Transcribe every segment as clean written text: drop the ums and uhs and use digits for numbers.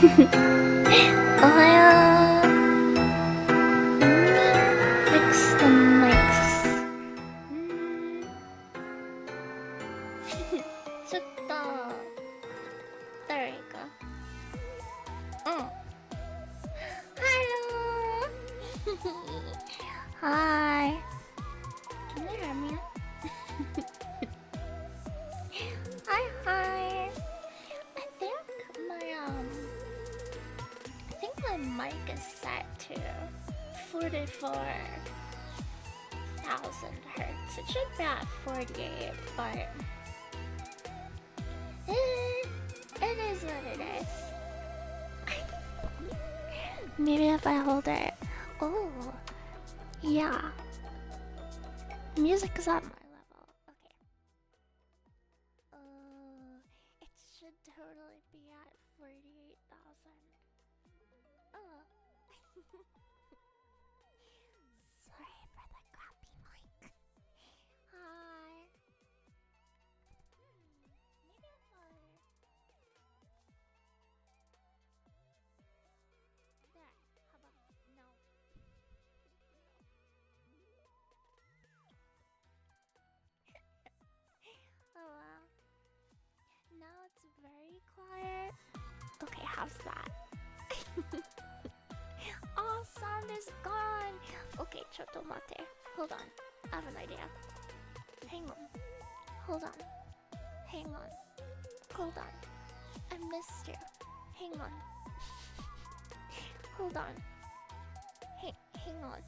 Ohio. Fix the mics. 좋다. There you go. Hello. Hi. Can you hear me? Hi. I think my mic is set to 44,000 hertz. It should be at 48, but it is what it is. Maybe if I hold it. Oh, yeah. Music is at my level. Okay. It should totally be at 48,000. Oh. Sorry for the crappy mic. Hi. Maybe if I... There. How about no? Oh well. Now it's very quiet. Okay, how's that? Oh, sound is gone. Okay, chotto mate. Hold on. I have an idea. Hang on. Hold on. Hang on. Hold on. I missed you. Hang on. Hold on. Hang on.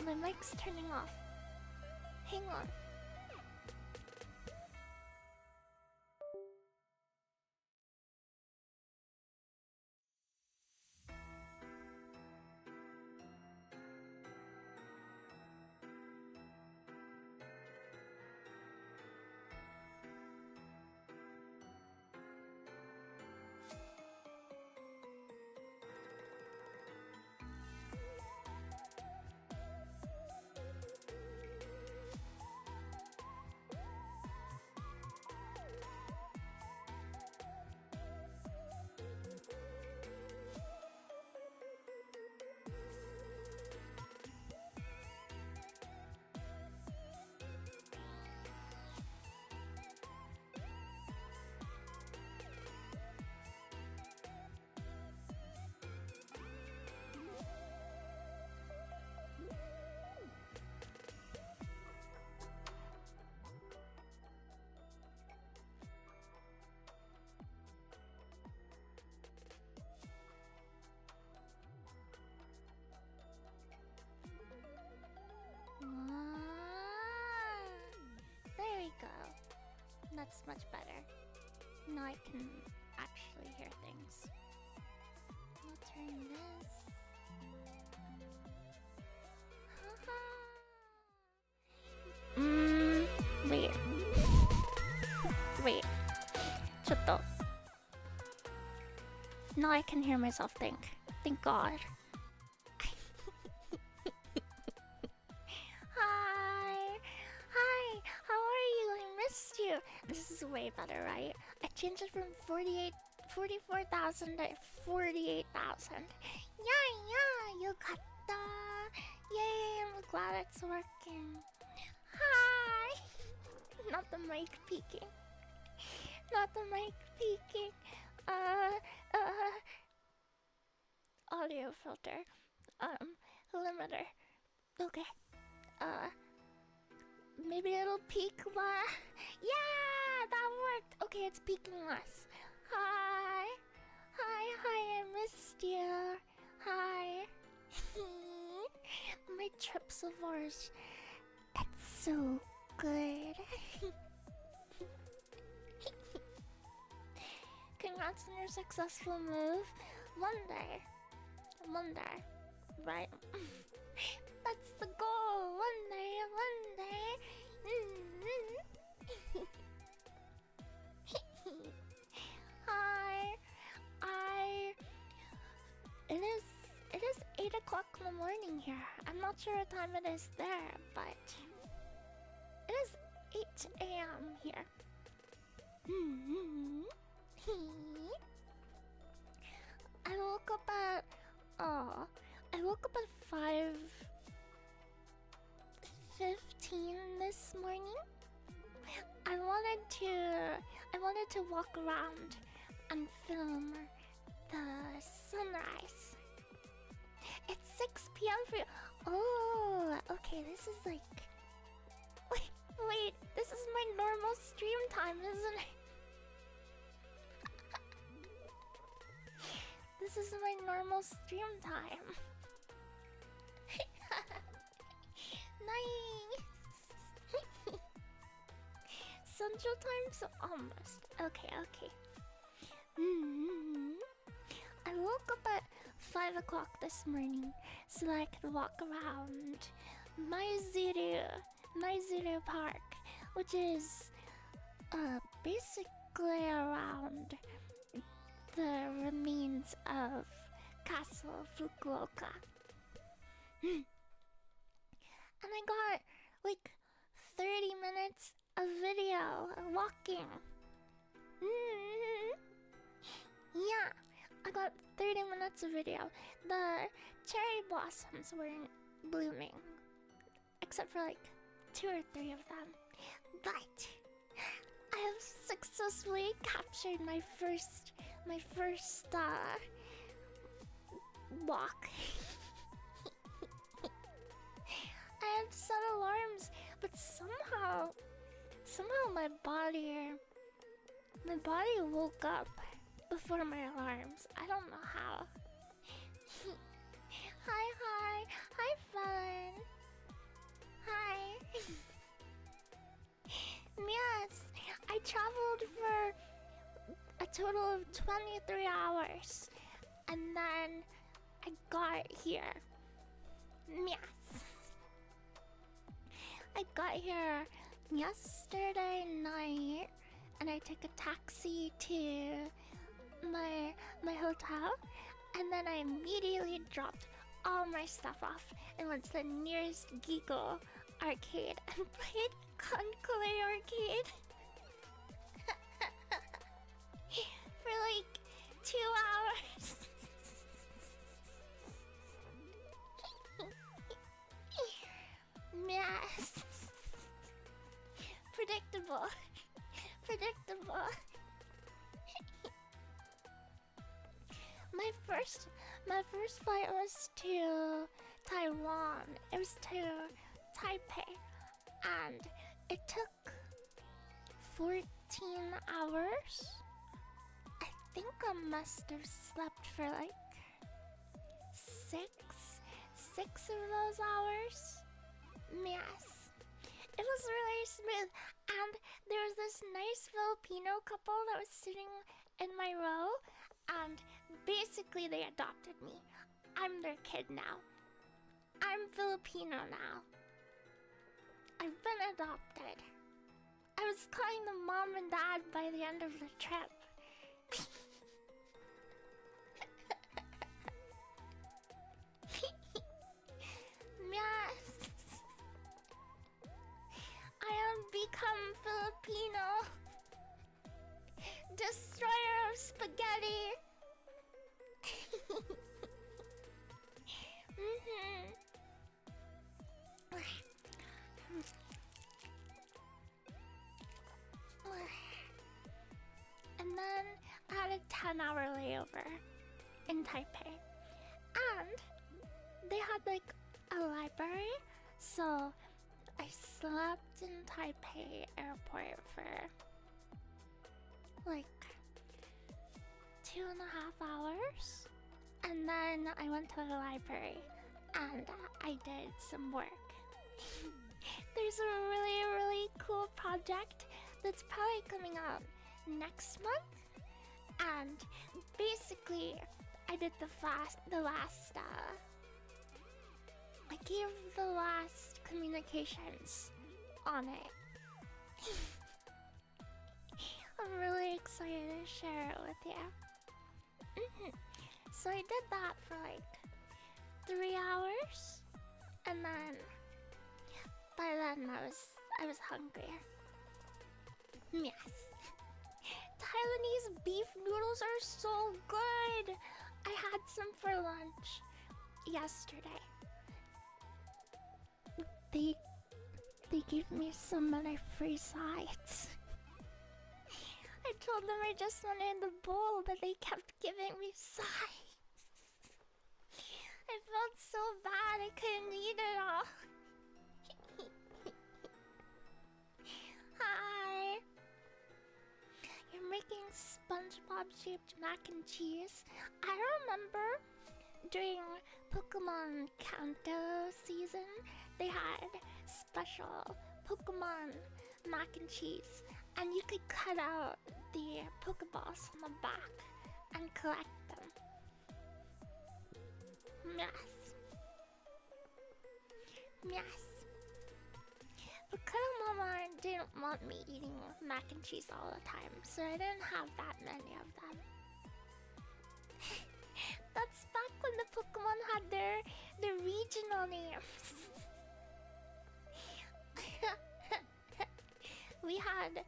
My mic's turning off. Hang on. There we go. That's much better. Now I can actually hear things. I'll turn this. Wait. Wait. Chotto. Now I can hear myself think. Thank God. Hi, how are you? I missed you. This is way better, right? I changed it from 44,000 to 48,000. Yeah, you got that. Yay, I'm glad it's working. Hi. Not the mic peaking. Audio filter. Limiter. Okay. Maybe it'll peak less. Yeah, that worked. Okay, it's peaking less. Hi, I missed you. Hi. My Tripsivores. It's so good. Congrats on your successful move. One day, right? That's the goal. One day. Hi. It is 8 o'clock in the morning here. I'm not sure what time it is there, but it is 8 a.m. here. woke up at I woke up at 5:15 this morning. I wanted to walk around and film the sunrise. It's 6 p.m. for you. Oh, okay, this is like... Wait, this is my normal stream time, isn't it? This is my normal stream time. Nice. Central time, so almost. Okay. I woke up at 5 o'clock this morning so that I could walk around Maizuru Park, which is basically around the remains of Castle Fukuoka. And I got like 30 minutes of video walking. Yeah, I got 30 minutes of video. The cherry blossoms weren't blooming, except for like 2 or 3 of them. But I have successfully captured my first walk. I had set alarms, but somehow my body woke up before my alarms. I don't know how. Hi, fun. Hi. Yes, I traveled for a total of 23 hours, and then I got here. Yes. I got here yesterday night, and I took a taxi to my hotel, and then I immediately dropped all my stuff off and went to the nearest Gigo arcade and played Conclave Arcade for like 2 hours. Yes. Predictable. My first flight was to Taiwan. It was to Taipei, and it took 14 hours. I think I must have slept for like six of those hours. Yes. It was really smooth, and there was this nice Filipino couple that was sitting in my row, and basically they adopted me. I'm their kid now. I'm Filipino now. I've been adopted. I was calling them mom and dad by the end of the trip. Yes. I have become Filipino. Destroyer of spaghetti. And then I had a 10-hour layover in Taipei. And they had like a library, so I slept in Taipei airport for like 2.5 hours, and then I went to the library and I did some work. There's a really cool project that's probably coming out next month, and basically I did I gave the last communications on it. I'm really excited to share it with you. So I did that for like 3 hours, and then by then I was hungry. Yes. Taiwanese beef noodles are so good. I had some for lunch yesterday. They gave me so many free sides. I told them I just wanted the bowl, but they kept giving me sides. I felt so bad I couldn't eat it all. Hi. You're making SpongeBob-shaped mac and cheese. I remember during Pokemon Kanto season, they had special Pokemon mac and cheese, and you could cut out the Pokeballs on the back and collect them. Yes. Yes. But Mama didn't want me eating mac and cheese all the time, so I didn't have that many of them. That's back when the Pokemon had their regional names. we had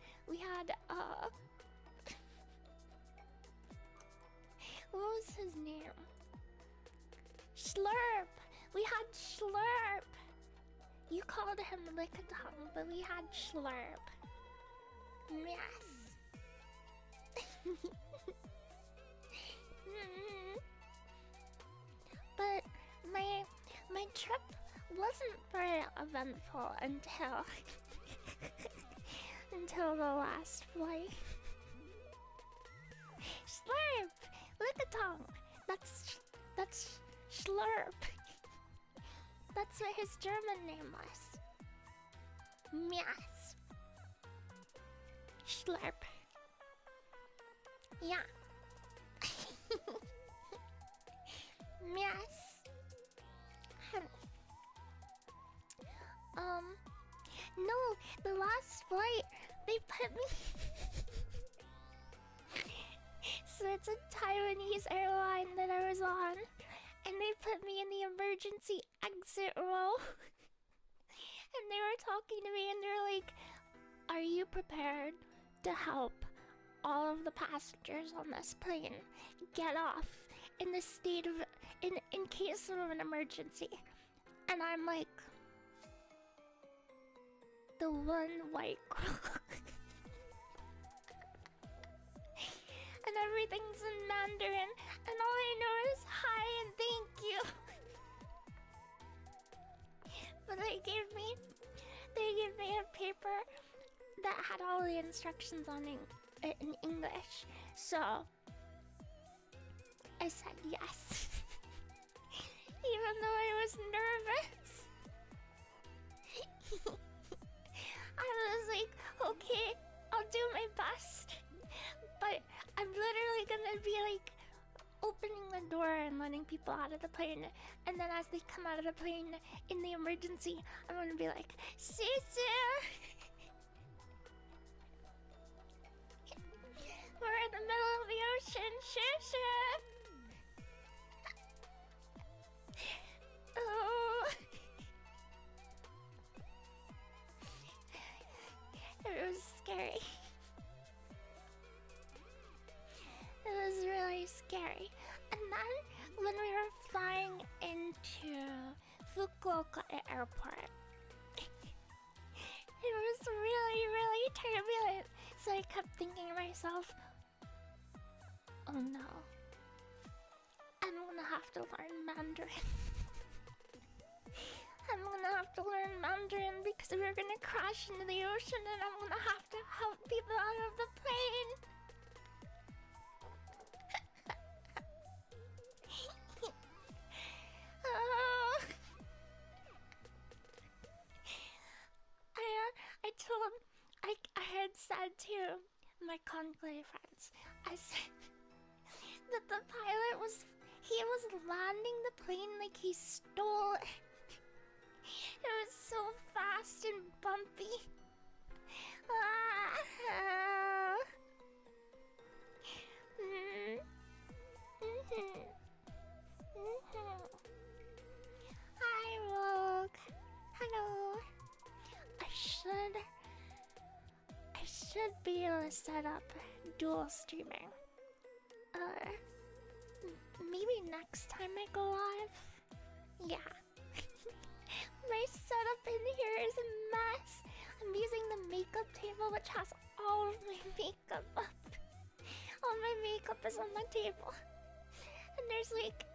what was his name? Slurp. We had Slurp. You called him Lickitung, but we had Slurp. Yes. But my trip wasn't very eventful until until the last flight. Slurp, Lickitung. That's Slurp. That's what his German name was. Yes. Slurp. Yeah. Yes. No, the last flight, they put me... So it's a Taiwanese airline that I was on, and they put me in the emergency exit row. And they were talking to me and they're like, are you prepared to help all of the passengers on this plane get off in the state of, in case of an emergency? And I'm like, the one white girl. And everything's in Mandarin, and all I know is hi and thank you. But they gave me a paper that had all the instructions on in English, so I said yes. Even though I was nervous. I was like, okay, I'll do my best. But I'm literally gonna be like opening the door and letting people out of the plane, and then as they come out of the plane in the emergency, I'm gonna be like, "Sisu, we're in the middle of the ocean, Sisu." Oh, it was scary. It was really scary. And then when we were flying into Fukuoka airport, it was really, really turbulent. So I kept thinking to myself, oh no, I'm gonna have to learn Mandarin. I'm gonna have to learn Mandarin because we're gonna crash into the ocean and I'm gonna have to help people out of the plane. I had said to my conclave friends, I said that the pilot was landing the plane like he stole it. It was so fast and bumpy. Hi, Rogue. Hello. I should be able to set up dual streaming. maybe next time I go live. Yeah. My setup in here is a mess. I'm using the makeup table, which has all of my makeup up. All my makeup is on the table. And there's like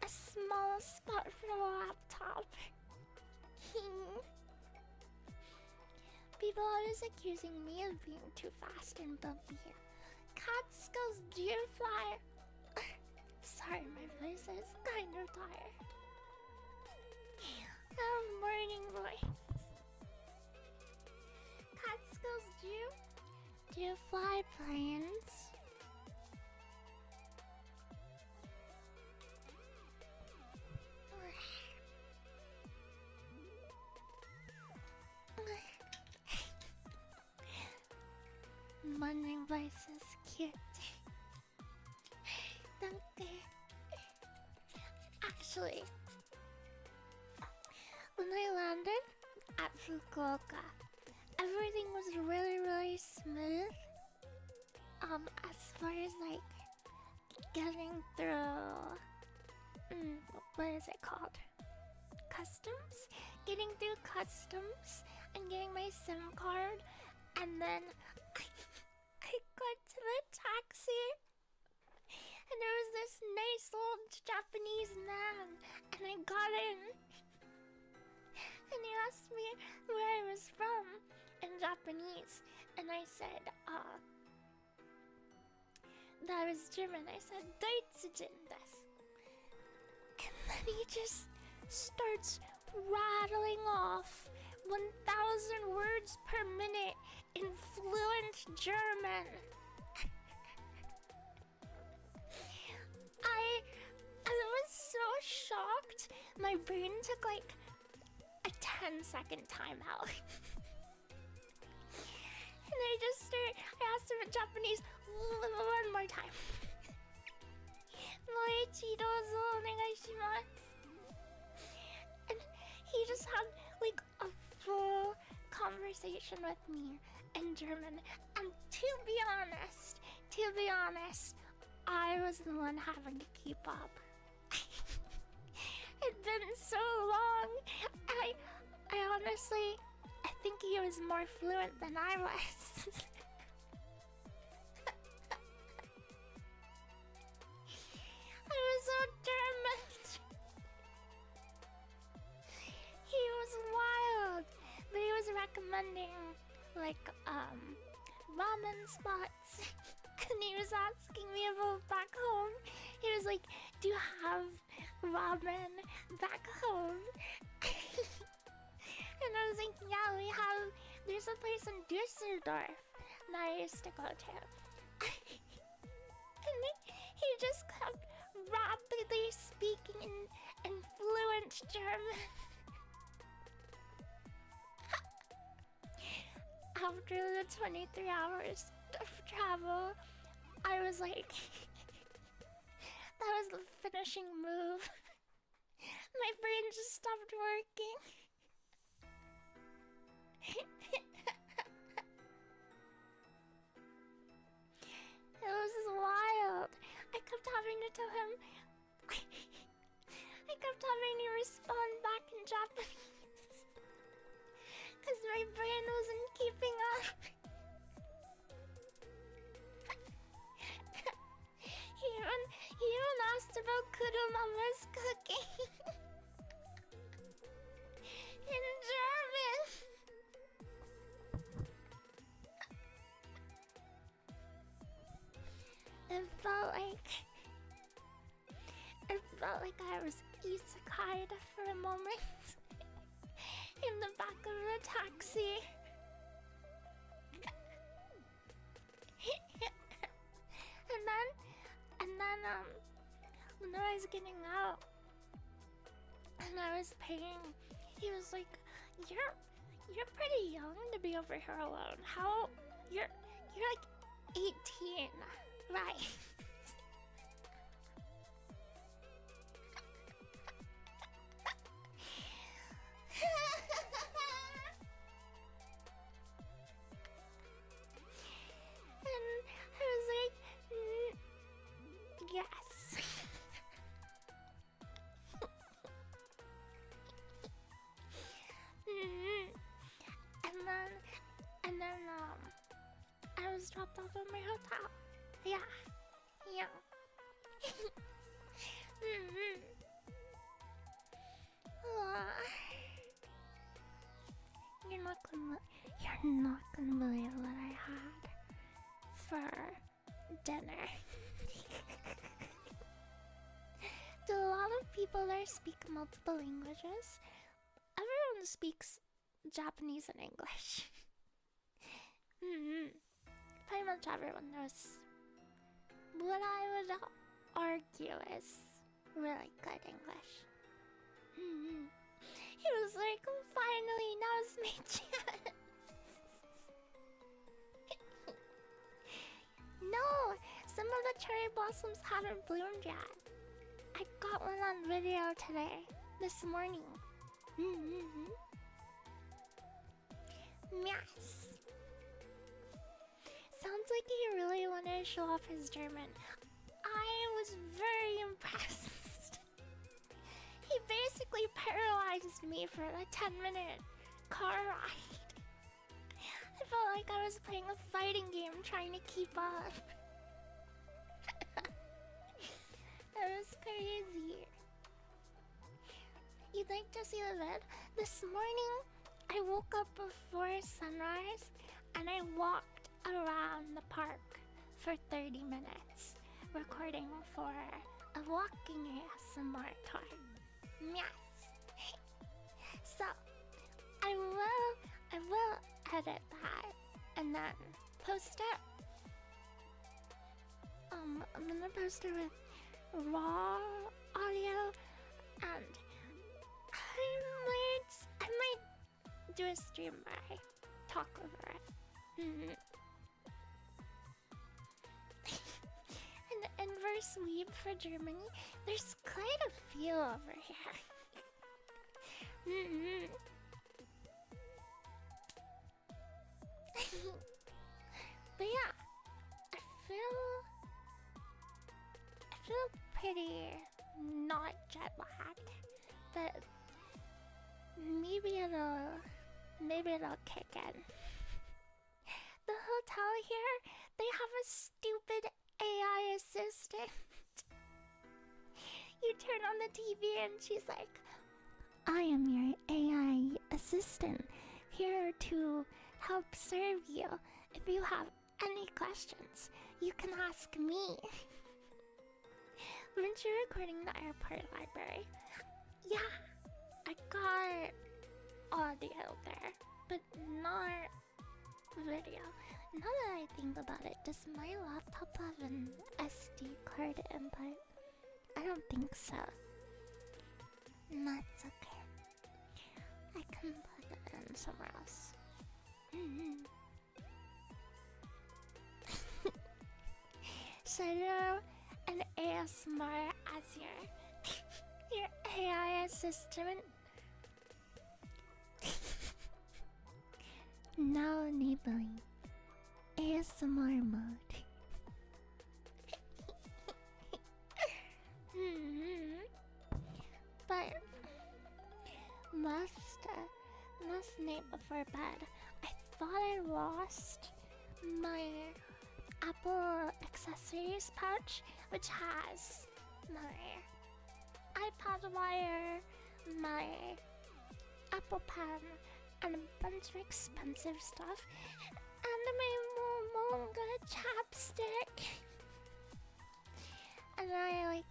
a small spot for the laptop. People are always accusing me of being too fast and bumpy. Catskills do fly. Sorry, my voice is kind of tired. Oh, morning voice. Catskills do fly planes. Morning voice is cute. Danke. Actually, when I landed at Fukuoka, everything was really, really smooth. As far as like getting through, what is it called? Customs? Getting through customs and getting my SIM card, and then I got to the taxi, and there was this nice old Japanese man, and I got in, and he asked me where I was from in Japanese, and I said, that I was German. I said, Deutschin desu. And then he just starts rattling off 1,000 words per minute in fluent German. I was so shocked. My brain took like a 10-second timeout. And I asked him in Japanese one more time. And he just had like a full conversation with me in German. And to be honest, I was the one having to keep up. It'd been so long. I honestly, I think he was more fluent than I was. I was so determined. He was wild, but he was recommending like ramen spots. And he was asking me about back home. He was like, do you have ramen back home? And I was like, yeah, there's a place in Dusseldorf that I used to go to. And he just kept rapidly speaking in fluent German. After the 23 hours of travel, I was like, that was the finishing move. My brain just stopped working. It was wild. I kept having to tell him. I kept having to respond back in Japanese. Because my brain wasn't keeping up. He even asked about Kurumama's cooking. In German. It felt like I was isekai'd for a moment. In the back of the taxi. and then when I was getting out and I was paying, he was like, you're pretty young to be over here alone. How you're like 18, right? And I was like, yes. was dropped off at my hotel. Yeah. You're not gonna believe what I had for dinner. Do a lot of people there speak multiple languages? Everyone speaks Japanese and English. Pretty much everyone knows what I would argue is really good English. He was like, finally, now's my chance. No, some of the cherry blossoms haven't bloomed yet. I got one on video today, this morning. Yes. Sounds like he really wanted to show off his German. I was very impressed. He basically paralyzed me for a 10-minute car ride. I felt like I was playing a fighting game trying to keep up. That was crazy. You'd like to see the vid? This morning, I woke up before sunrise and I walked around the park for 30 minutes, recording for a walking ASMR tour. Yes. So, I will edit that and then post it. I'm gonna post it with raw audio, and I might do a stream where I talk over it. And inverse weeb for Germany, there's quite a few over here. But yeah, I feel pretty not jet lagged, but maybe it'll kick in. The hotel here, they have a stupid AI assistant. You turn on the TV and she's like, I am your AI assistant, here to help serve you. If you have any questions, you can ask me. Weren't you recording the airport library? Yeah, I got audio there, but not video. Now that I think about it, does my laptop have an SD card input? I don't think so. That's okay. I can put it in somewhere else. Shadow and ASMR as your AI assistant. Now enabling ASMR mode. But last night before bed, I thought I lost my Apple accessories pouch, which has my iPad wire, my Apple Pen, and a bunch of expensive stuff, and my Momonga chapstick. And I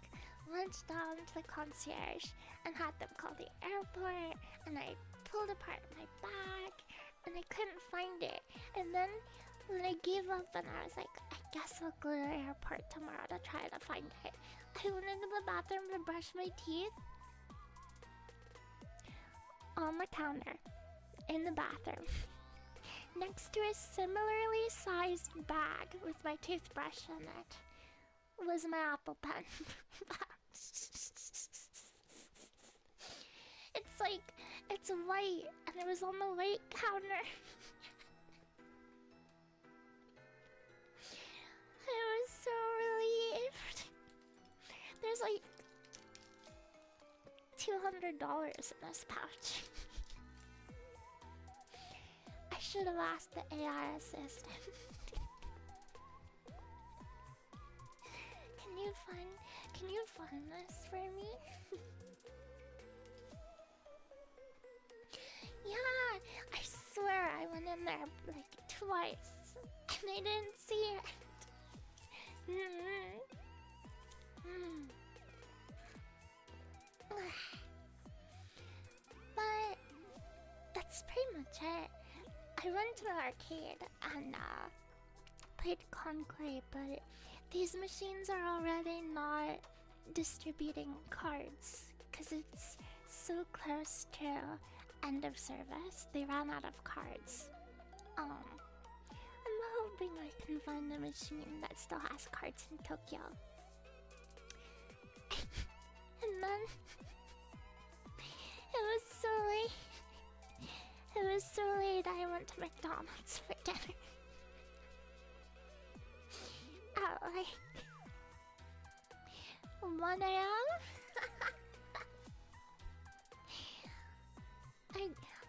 went down to the concierge and had them call the airport, and I pulled apart my bag and I couldn't find it. And then when I gave up and I was like, I guess I'll go to the airport tomorrow to try to find it, I went into the bathroom to brush my teeth. On the counter in the bathroom, next to a similarly sized bag with my toothbrush in it, was my Apple Pen. It's white, and it was on the white counter. I was so relieved. There's $200 in this pouch. I should have asked the AI assistant. Can you find this for me? Yeah, I swear I went in there like twice and I didn't see it. But that's pretty much it. I went to the arcade and played Conclave, but these machines are already not distributing cards because it's so close to end of service. They ran out of cards. I'm hoping I can find a machine that still has cards in Tokyo. And then it was so late. It was so late I went to McDonald's for dinner. At like 1 a.m.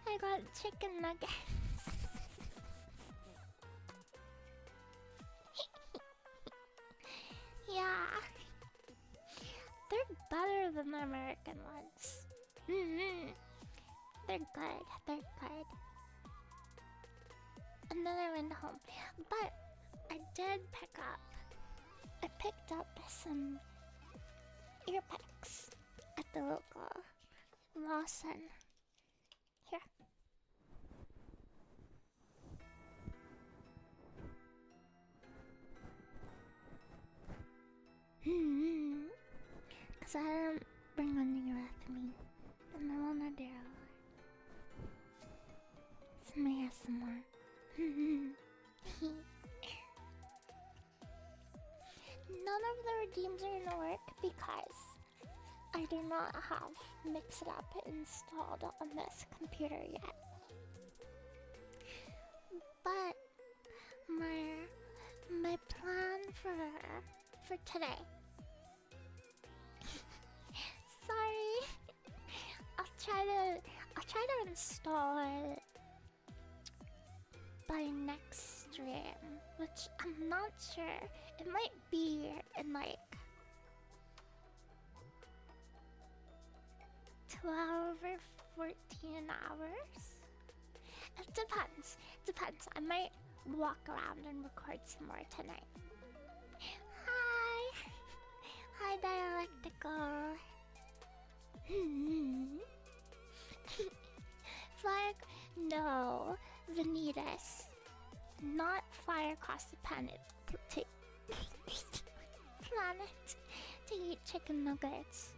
I got chicken nuggets. Yeah. They're better than the American ones. They're good. They're good. And then I went home. But I did I picked up some earpicks at the local Lawson. Here. Cause I didn't bring any with me. And I wanna do some ASMR. None of the redeems are gonna work because I do not have Mix It Up installed on this computer yet. But my plan for today. Sorry. I'll try to install it by next stream, which I'm not sure. It might be in like 12 or 14 hours. It depends. I might walk around and record some more tonight. Hi, Dialectical. No, Vanitas. Not fly across the planet to eat chicken nuggets.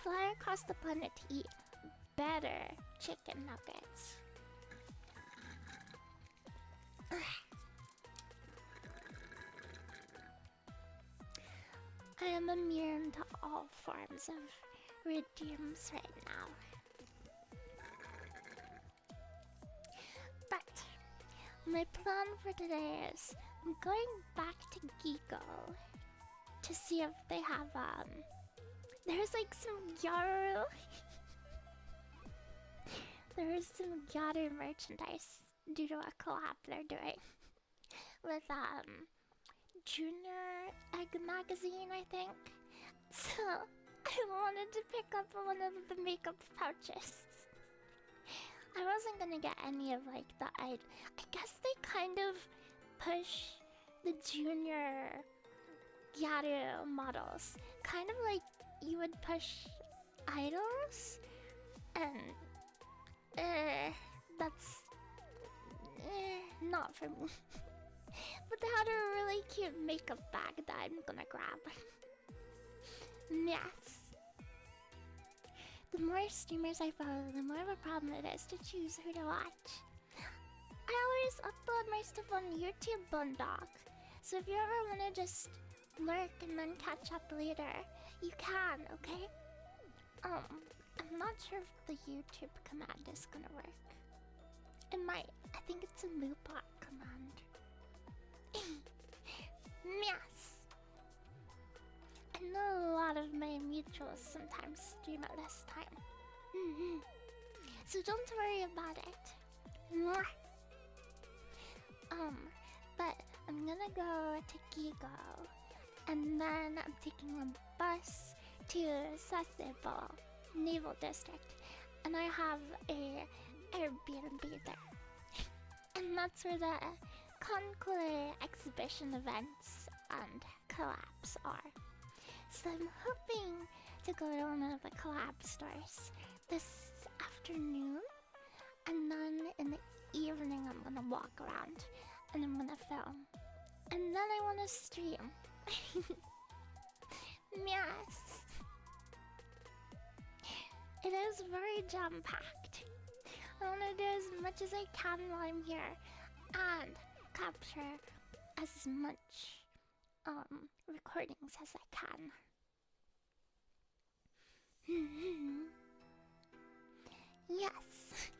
Fly across the planet to eat better chicken nuggets. I am immune to all forms of redeems right now. But my plan for today is I'm going back to Gigo to see if they have there's like some Gyaru. There's some Gyaru merchandise due to a collab they're doing with Junior Egg Magazine, I think. So I wanted to pick up one of the makeup pouches. I wasn't gonna get any of like the I guess they kind of push the junior Gyaru models, kind of like you would push idols, and that's not for me. But they had a really cute makeup bag that I'm gonna grab. Yes. The more streamers I follow, the more of a problem it is to choose who to watch. I always upload my stuff on YouTube, Boondog. So if you ever want to just lurk and then catch up later, you can, okay? I'm not sure if the YouTube command is gonna work. It might. I think it's a Moopot command. Yes. I know a lot of my mutuals sometimes stream at this time. So don't worry about it. But I'm gonna go to Gigo And then I'm taking a bus to Sasebo Naval District, and I have a Airbnb there. And that's where the Conclave exhibition events and collabs are. So I'm hoping to go to one of the collab stores this afternoon, and then in the evening I'm gonna walk around and I'm gonna film. And then I wanna stream. Yes. It is very jam-packed. I wanna do as much as I can while I'm here and capture as much recordings as I can. Yes.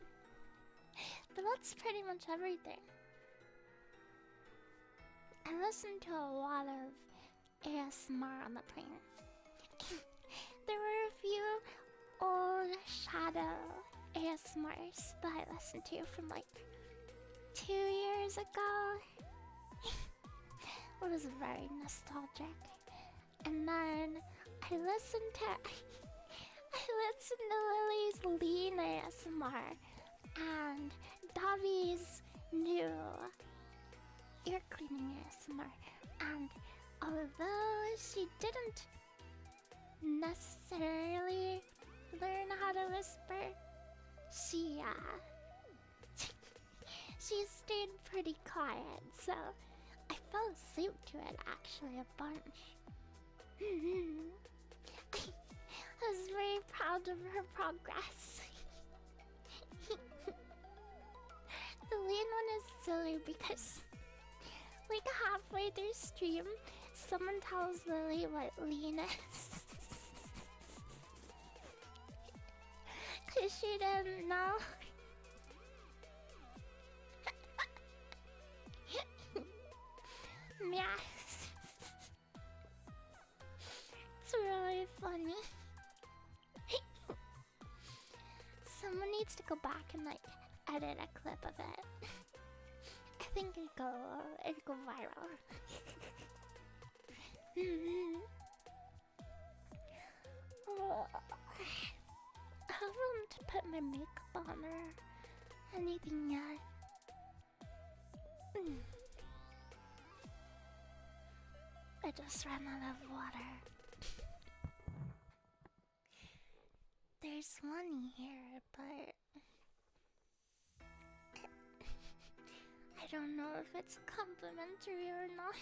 But that's pretty much everything. I listened to a lot of ASMR on the plane. There were a few old shadow ASMRs that I listened to from like 2 years ago. It was very nostalgic. And then I listened to Lily's lean ASMR and Davi's new ear cleaning ASMR. And although she didn't necessarily learn how to whisper, she stayed pretty quiet, so I fell asleep to it actually a bunch. I was very proud of her progress. The lean one is silly because like halfway through stream, someone tells Lily what lean is. Cause she didn't know. Yes. It's really funny. Someone needs to go back and like edit a clip of it. I think it'd go viral. Oh, I haven't put my makeup on or anything yet. I just ran out of water. There's one here, but I don't know if it's complimentary or not.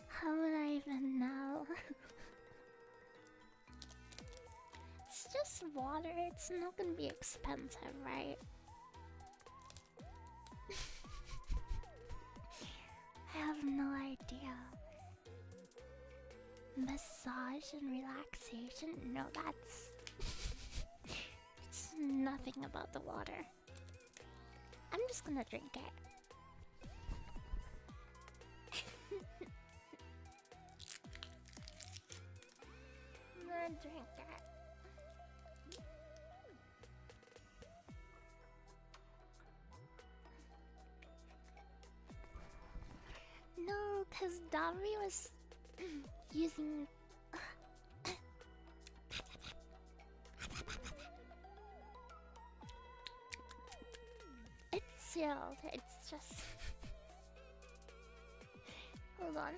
How would I even know? It's just water, it's not gonna be expensive, right? I have no idea. Massage and relaxation? No, that's... It's nothing about the water. I'm just gonna drink it. I'm gonna drink it. No, cause Davi was using... It's sealed, it's just... Hold on.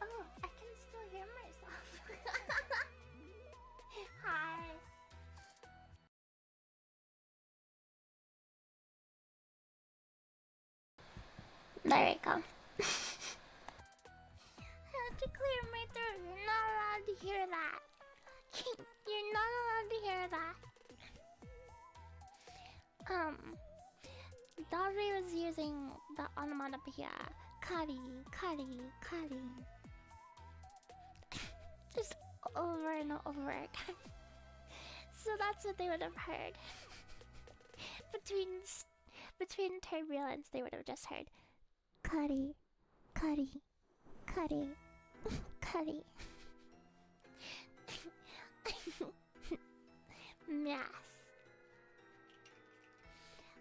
Oh, I can still hear myself. Hi. There we go. I have to clear my throat. You're not allowed to hear that. You're not allowed to hear that. Davi was using the onomatopoeia kari, kari, kari. Just over and over again. So that's what they would have heard. Between turbulence, they would have just heard kari, kari, kari, kari. Yes.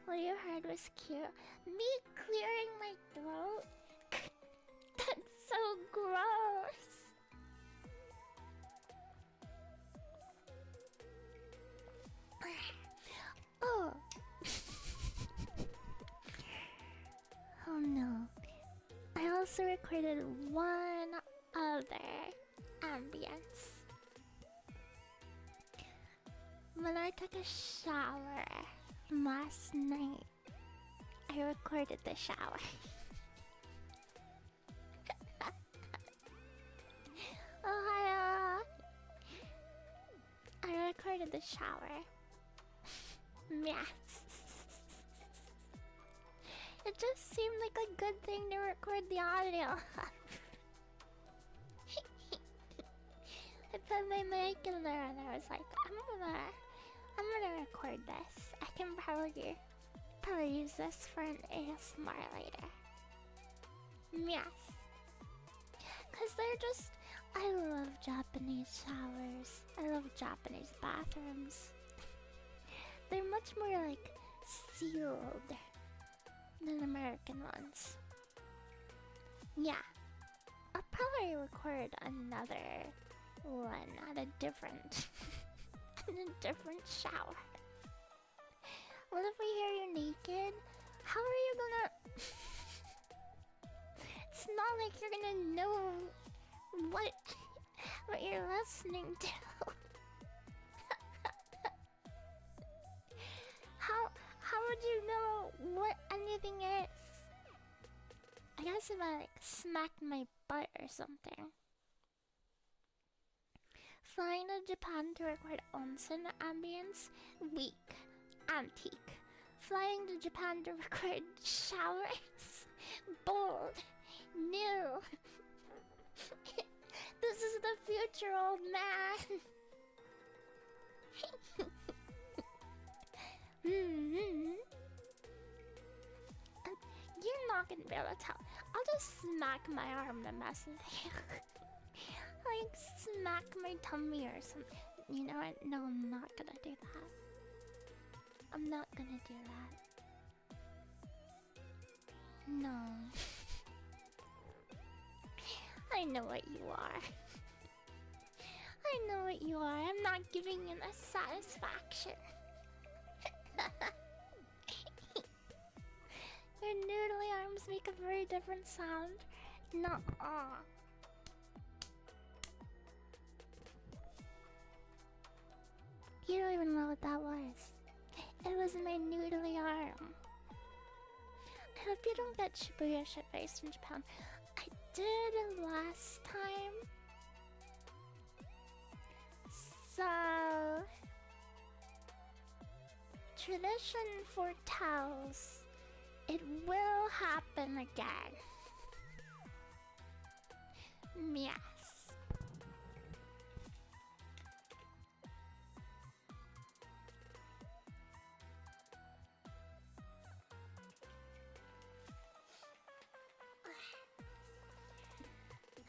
What you heard was cute. Me clearing my throat? That's so gross. Oh. Oh no. I also recorded one other ambience. When I took a shower last night, I recorded the shower. Ohio! I recorded the shower. Yes. It just seemed like a good thing to record the audio. I put my mic in there and I was like, I'm gonna record this. I can probably use this for an ASMR later. Yes. Cause they're just, I love Japanese showers. I love Japanese bathrooms. They're much more like sealed than American ones. Yeah. I'll probably record another one at a different shower. What if we hear you naked? How are you gonna... It's not like you're gonna know what you're listening to. How would you know what anything is? I guess if I like smacked my butt or something. Flying to Japan to record onsen ambience? Weak. Antique. Flying to Japan to record showers? Bold. New. This is the future, old man. You're not gonna be able to tell. I'll just smack my arm to mess with you. Like, smack my tummy or something. You know what? No, I'm not gonna do that. I'm not gonna do that. No. I know what you are. I know what you are. I'm not giving you the satisfaction. Your noodly arms make a very different sound. Nuh-uh. You don't even know what that was. It was my noodly arm. I hope you don't get Shibuya shit-faced in Japan. I did last time. So... tradition foretells it will happen again. Yes.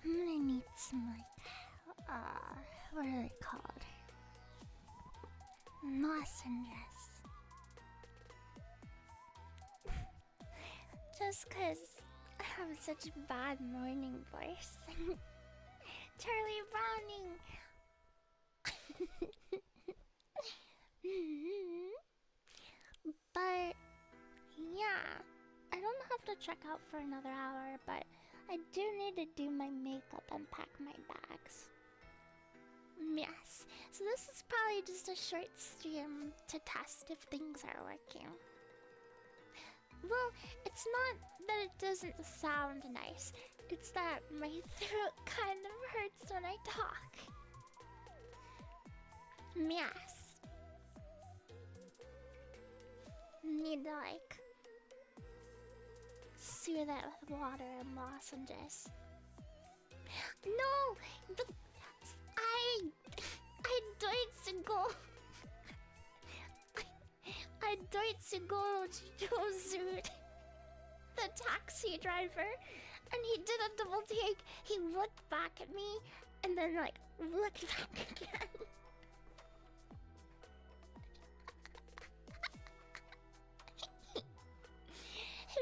I'm gonna need some like, what are they called? Lozenges. Just cause I have such a bad morning voice. Charlie Browning! But, yeah. I don't have to check out for another hour, but I do need to do my makeup and pack my bags. Yes. So this is probably just a short stream to test if things are working. Well, it's not that it doesn't sound nice. It's that my throat kind of hurts when I talk. Yes. Need to like soothe it with water and lozenges. No! I don't go. I don't go to Zoot, the taxi driver, and he did a double take. He looked back at me and then like looked back again.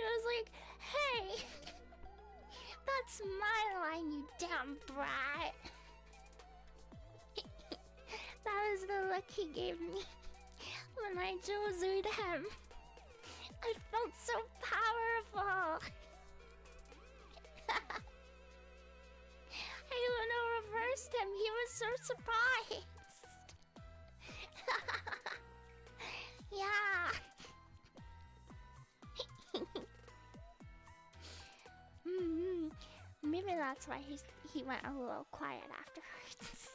was like, hey, that's my line, you damn brat. That was the look he gave me when I Jozu'd him. I felt so powerful. I even reversed him. He was so surprised. Yeah. Maybe that's why he went a little quiet afterwards.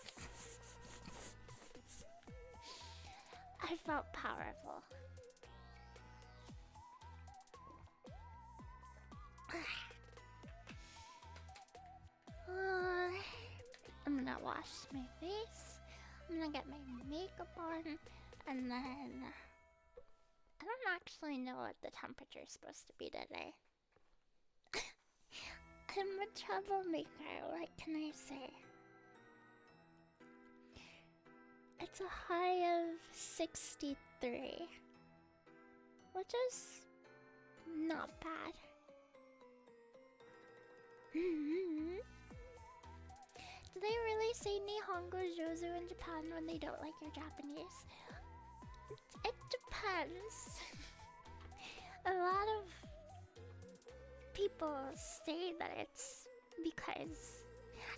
I felt powerful. I'm gonna wash my face. I'm gonna get my makeup on, and then I don't actually know what the temperature is supposed to be today. I'm a troublemaker, what can I say? It's a high of 63, which is not bad. Do they really say Nihongo Jozu in Japan when they don't like your Japanese? It depends. A lot of people say that it's because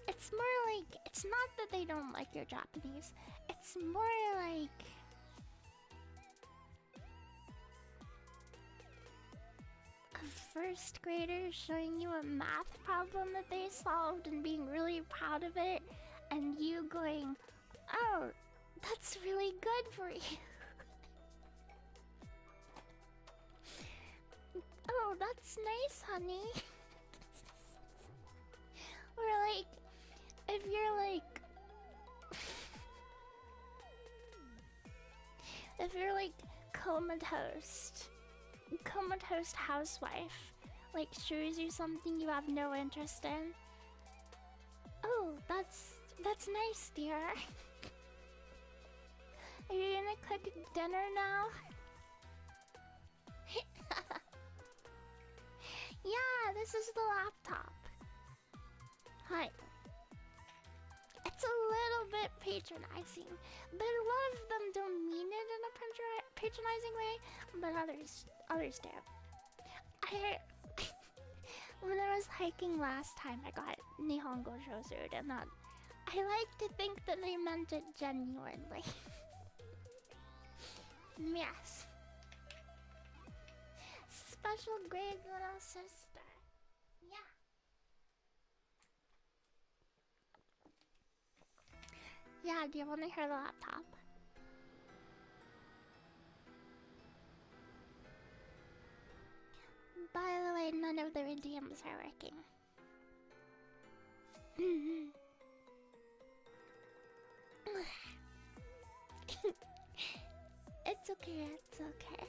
it's more like, it's not that they don't like your Japanese, it's more like a first grader showing you a math problem that they solved and being really proud of it, and you going, oh, that's really good for you. Oh, that's nice, honey. Or like, if you're like, if you're like comatose housewife, like shows you something you have no interest in. Oh, that's nice, dear. Are you gonna cook dinner now? Yeah, this is the laptop. Hi. It's a little bit patronizing, but a lot of them don't mean it in a patronizing way, but others do. When I was hiking last time, I got Nihongo Josu'd, and that I like to think that they meant it genuinely. Yes. Special grade little sister. Yeah. Yeah, do you want to hear the laptop? By the way, none of the redeems are working. It's okay, it's okay.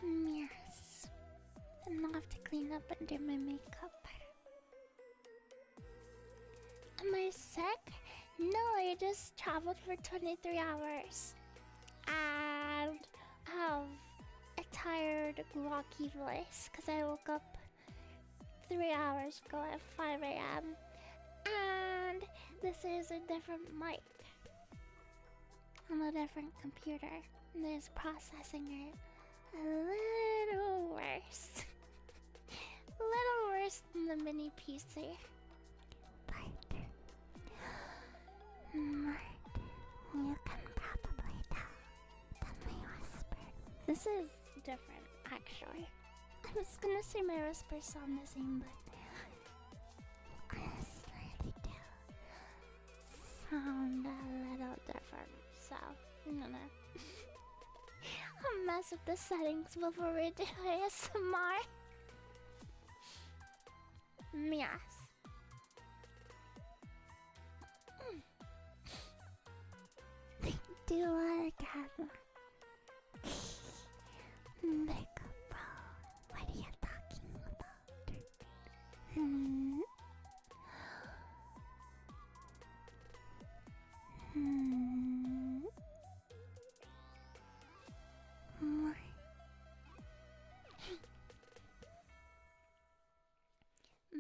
Yes. I'm gonna have to clean up and do my makeup. Am I sick? No, I just traveled for 23 hours. And have a tired, groggy voice because I woke up 3 hours ago at 5 a.m. And this is a different mic on a different computer, and it's processing it a little worse. A little worse than the mini PC. But you can probably tell that my whisper. This is different, actually. I was gonna say my whispers sound the same, but honestly, they do sound a little different. So, I'm gonna I'll mess with the settings before we do ASMR. Yes. Do it again. Makeup bro, what are you talking about?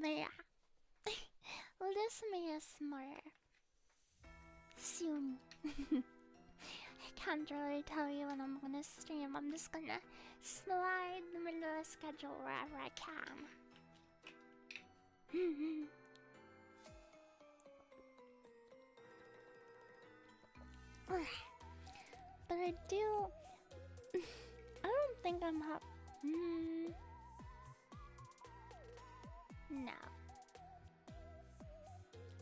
But yeah, Lismia is more soon. I can't really tell you when I'm gonna stream. I'm just gonna slide them into the schedule wherever I can. But I do. I don't think I'm No.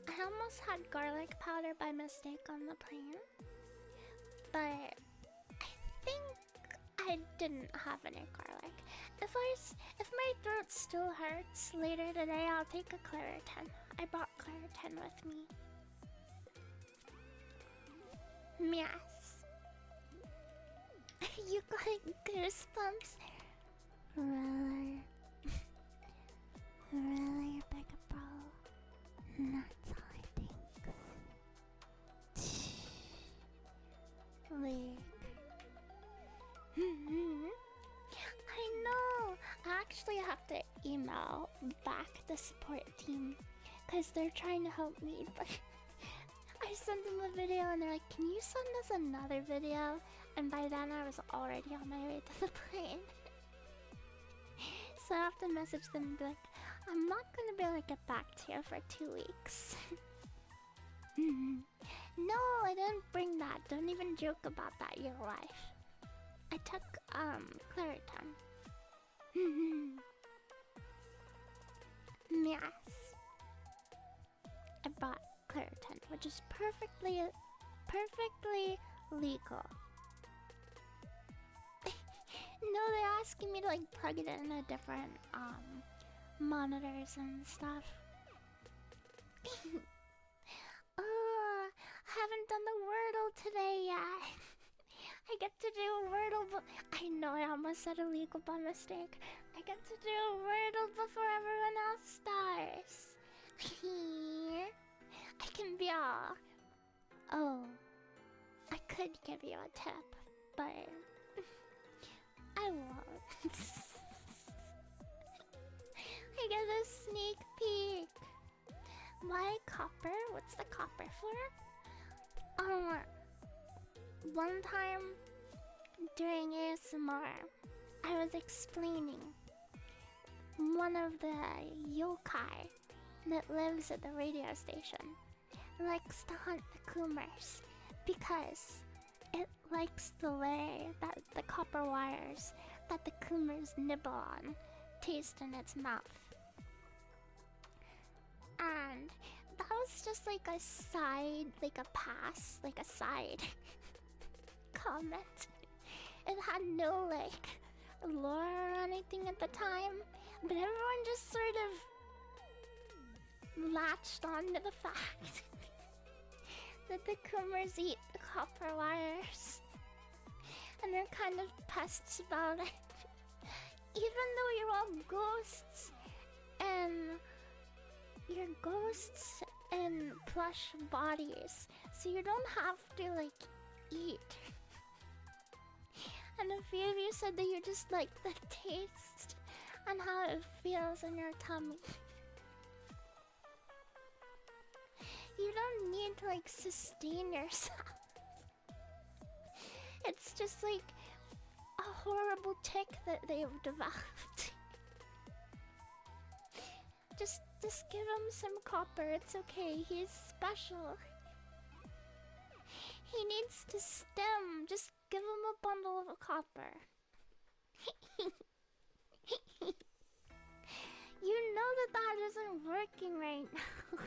I almost had garlic powder by mistake on the plane, but I think I didn't have any garlic. If my throat still hurts later today, I'll take a Claritin. I brought Claritin with me. Yes. You got goosebumps? Really? Really, big bro? That's how I think. Like... I know! I actually have to email back the support team because they're trying to help me, but I sent them a video and they're like, can you send us another video? And by then I was already on my way to the plane. So I have to message them and be like, I'm not gonna be able to get back to you for 2 weeks. No, I didn't bring that. Don't even joke about that, your wife. I took, Claritin. Yes. I bought Claritin, which is perfectly legal. No, they're asking me to like plug it in a different monitors and stuff. Oh, I haven't done the Wordle today yet. I get to do a Wordle, but I know I almost said illegal by mistake. I get to do a Wordle before everyone else does. I can be all... Oh, I could give you a tip, but I won't. I get a sneak peek. Why copper? What's the copper for? One time during ASMR, I was explaining one of the yokai that lives at the radio station likes to hunt the Kumers because it likes the way that the copper wires that the Kumers nibble on taste in its mouth. And that was just like a side, like a pass, like a side comment. It had no like lore or anything at the time, but everyone just sort of latched onto the fact that the Kumers eat the copper wires. And they're kind of pests about it. Even though you're all ghosts and you're ghosts in plush bodies, so you don't have to like eat. And a few of you said that you just like the taste and how it feels in your tummy. You don't need to like sustain yourself. It's just like a horrible tick that they've developed. Just give him some copper, it's okay, he's special. He needs to stem, just give him a bundle of copper. You know that isn't working right now.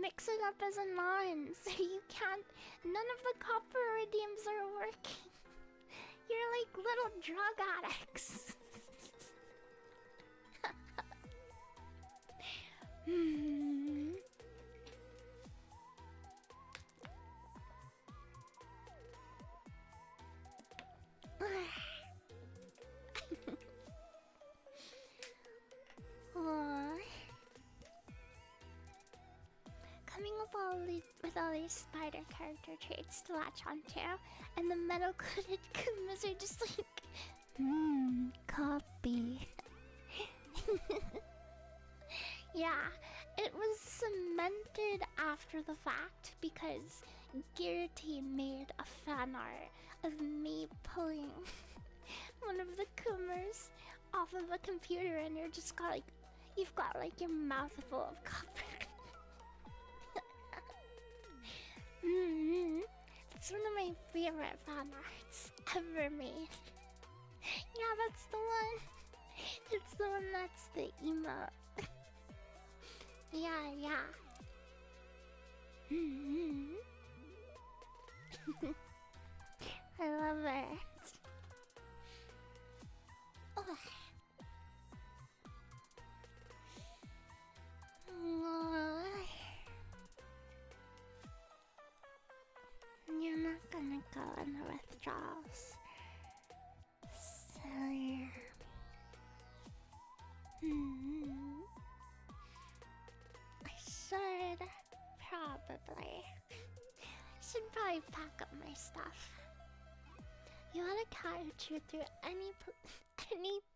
Mix it up as a 9, so you can't... None of the copper redeems are working. You're like little drug addicts. Coming up with all these spider character traits to latch onto, and the metal-coated Kumas are just like, copy. Yeah, it was cemented after the fact because Gearty made a fan art of me pulling one of the Kumers off of a computer, and you've got like your mouth full of copper. It's one of my favorite fan arts ever made. Yeah, that's the one. It's the one that's the emote. Yeah, yeah. I love it. Oh. You're not gonna go in the withdrawals. So I should probably pack up my stuff. You let a cat who chew through any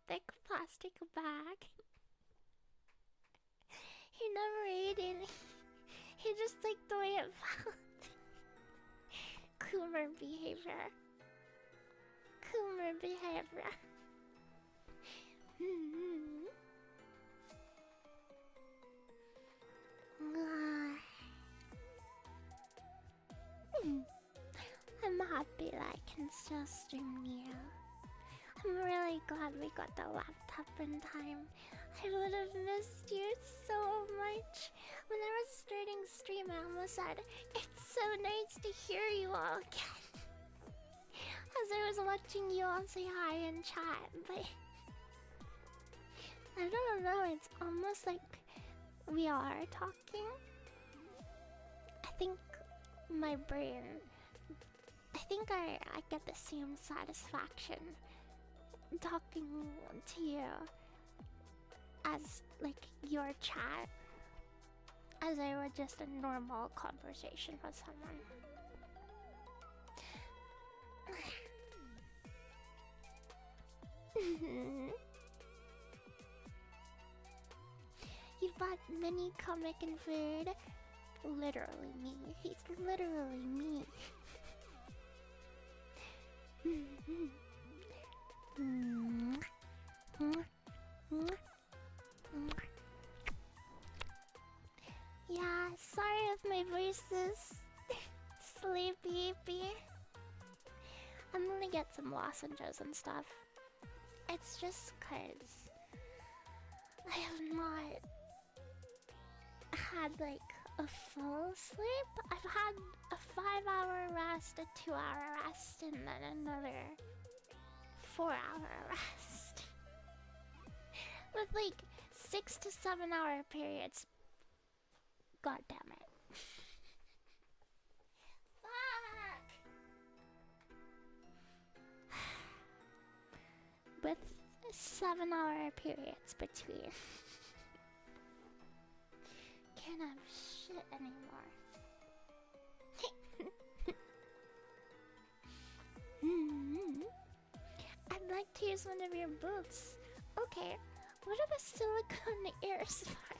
thick plastic bag. He never ate any. He just liked the way it felt. Coomer behavior. Coomer behavior. I'm happy that I can still stream you. I'm really glad we got the laptop in time. I would have missed you so much. When I was starting stream, I almost said, it's so nice to hear you all again. As I was watching you all say hi in chat, but I don't know, it's almost like we are talking. I think my brain, I get the same satisfaction talking to you as like your chat as I would just a normal conversation with someone. You bought mini comic and food. Literally me. He's literally me. Yeah, sorry if my voice is sleepy. I'm gonna get some lozenges and stuff. It's just 'cause I have not had like a full sleep. I've had a 5-hour rest, a 2-hour rest, and then another 4-hour rest. With like 6 to 7 hour periods. God damn it. Fuck! With 7-hour periods between. Can't have shit anymore. I'd like to use one of your boots. Okay, what are the silicone ears for?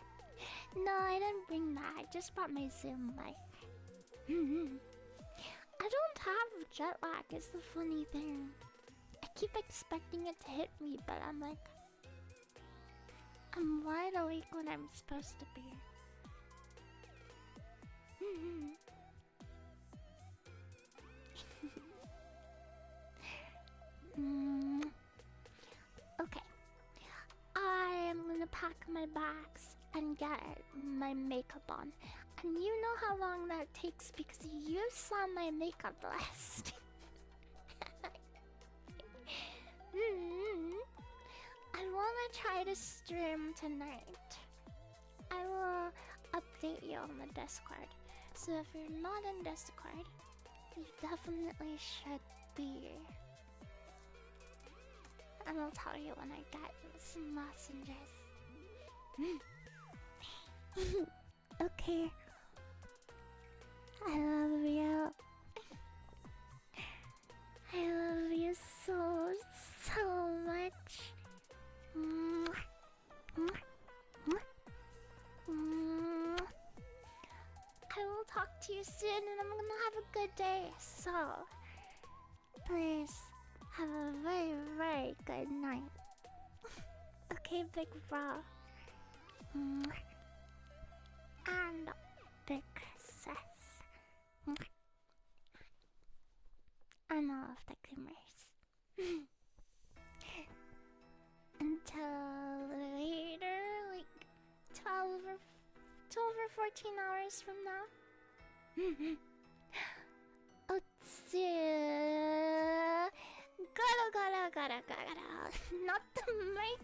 No, I didn't bring that. I just brought my Zoom mic. I don't have jet lag, is the funny thing. I keep expecting it to hit me, but I'm like, I'm wide awake when I'm supposed to be. Okay, I am gonna pack my bags and get my makeup on. And you know how long that takes because you saw my makeup list. I wanna try to stream tonight. I will update you on the Discord. So if you're not in Discord, you definitely should be. And I'll tell you when I get some messengers. Okay. I love you. I love you so much. to you soon and I'm gonna have a good day. So, please have a very, very good night. Okay, big bro. And big sis. And all of the Kumers. Until later, like 12 or 14 hours from now. Otsu. Gotta. Not the mic